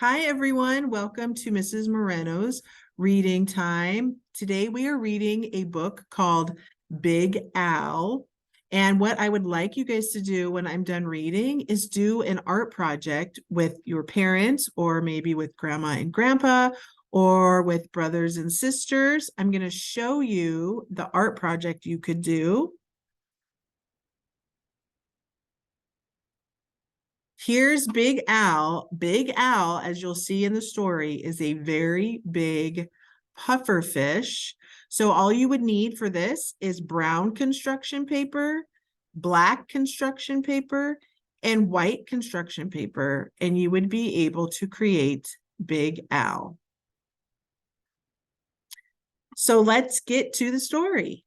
Hi, everyone. Welcome to Mrs. Moreno's reading time. Today we are reading a book called Big Al. And what I would like you guys to do when I'm done reading is do an art project with your parents, or maybe with grandma and grandpa, or with brothers and sisters. I'm going to show you the art project you could do. Here's Big Al. Big Al, as you'll see in the story, is a very big puffer fish. So all you would need for this is brown construction paper, black construction paper, and white construction paper, and you would be able to create Big Al. So let's get to the story.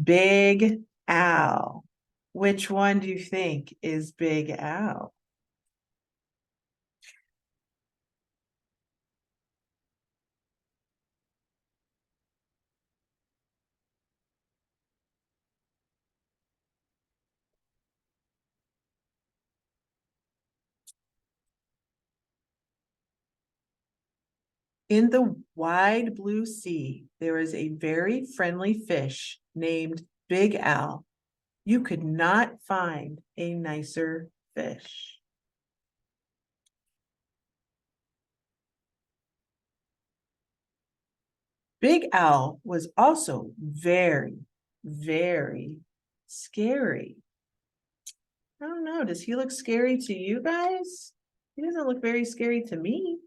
Big Al. Which one do you think is Big Al? In the wide blue sea, there is a very friendly fish named Big Al. You could not find a nicer fish. Big Al was also very, very scary. I don't know, does he look scary to you guys? He doesn't look very scary to me.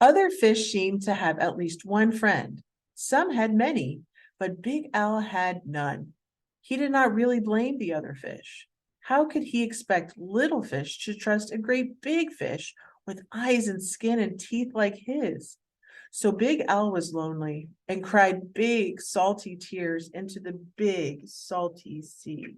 Other fish seemed to have at least one friend. Some had many, but Big Al had none. He did not really blame the other fish. How could he expect little fish to trust a great big fish with eyes and skin and teeth like his? So Big Al was lonely and cried big salty tears into the big salty sea.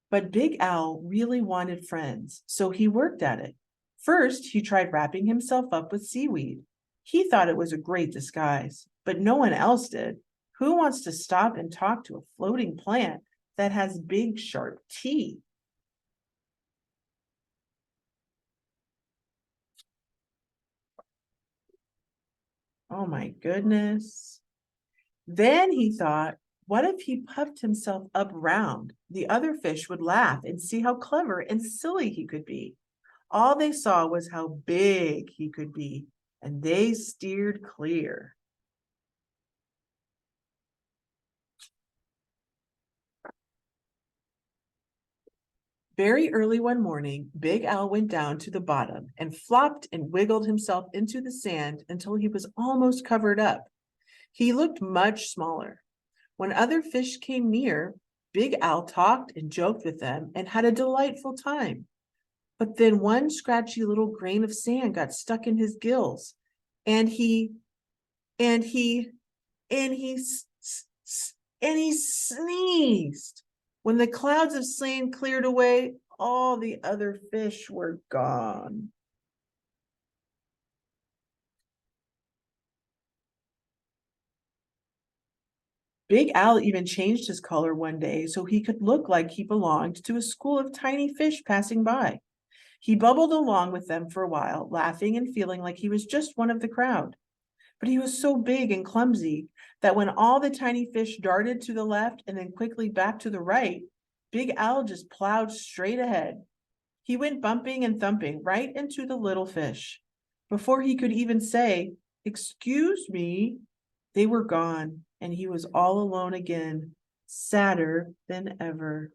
But Big Al really wanted friends, so he worked at it. First, he tried wrapping himself up with seaweed. He thought it was a great disguise, but no one else did. Who wants to stop and talk to a floating plant that has big, sharp teeth? Oh my goodness. Then he thought, what if he puffed himself up round? The other fish would laugh and see how clever and silly he could be. All they saw was how big he could be, and they steered clear. Very early one morning, Big Al went down to the bottom and flopped and wiggled himself into the sand until he was almost covered up. He looked much smaller. When other fish came near, Big Al talked and joked with them and had a delightful time. But then one scratchy little grain of sand got stuck in his gills, and he and he and he and he sneezed. When the clouds of sand cleared away, all the other fish were gone. Big Al even changed his color one day so he could look like he belonged to a school of tiny fish passing by. He bubbled along with them for a while, laughing and feeling like he was just one of the crowd. But he was so big and clumsy that when all the tiny fish darted to the left and then quickly back to the right, Big Al just plowed straight ahead. He went bumping and thumping right into the little fish. Before he could even say, "Excuse me," they were gone, and he was all alone again, sadder than ever.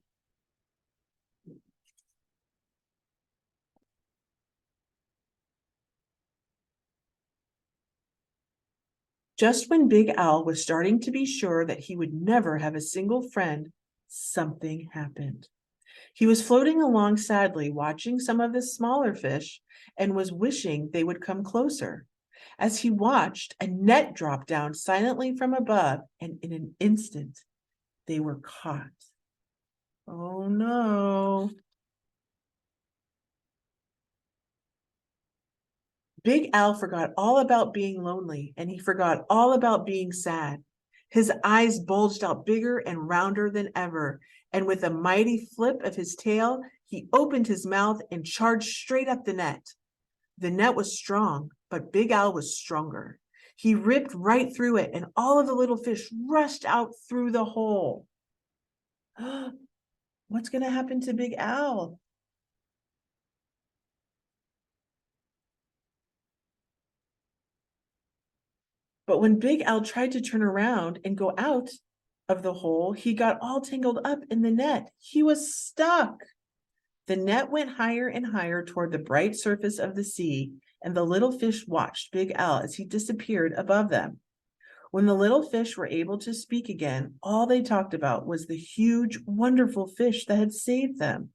Just when Big Al was starting to be sure that he would never have a single friend, something happened. He was floating along sadly, watching some of the smaller fish, and was wishing they would come closer. As he watched, a net dropped down silently from above, and in an instant, they were caught. Oh no. Big Al forgot all about being lonely and he forgot all about being sad. His eyes bulged out bigger and rounder than ever, and with a mighty flip of his tail, he opened his mouth and charged straight at the net. The net was strong, but Big Al was stronger. He ripped right through it, and all of the little fish rushed out through the hole. What's going to happen to Big Al? But when Big Al tried to turn around and go out of the hole, he got all tangled up in the net. He was stuck. The net went higher and higher toward the bright surface of the sea, and the little fish watched Big Al as he disappeared above them. When the little fish were able to speak again, all they talked about was the huge, wonderful fish that had saved them.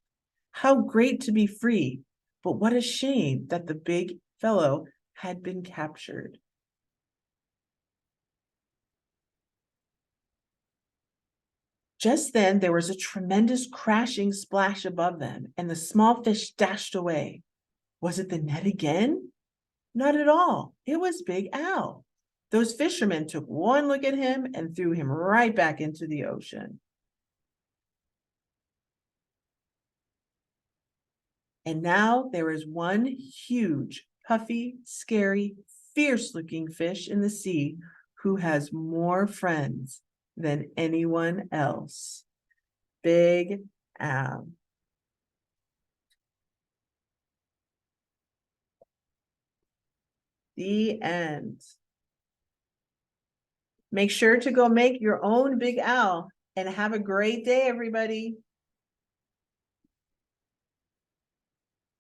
How great to be free, but what a shame that the big fellow had been captured. Just then there was a tremendous crashing splash above them, and the small fish dashed away. Was it the net again? Not at all. It was Big Al. Those fishermen took one look at him and threw him right back into the ocean. And now there is one huge, puffy, scary, fierce-looking fish in the sea who has more friends than anyone else. Big Al. The end. Make sure to go make your own Big Al and have a great day, everybody.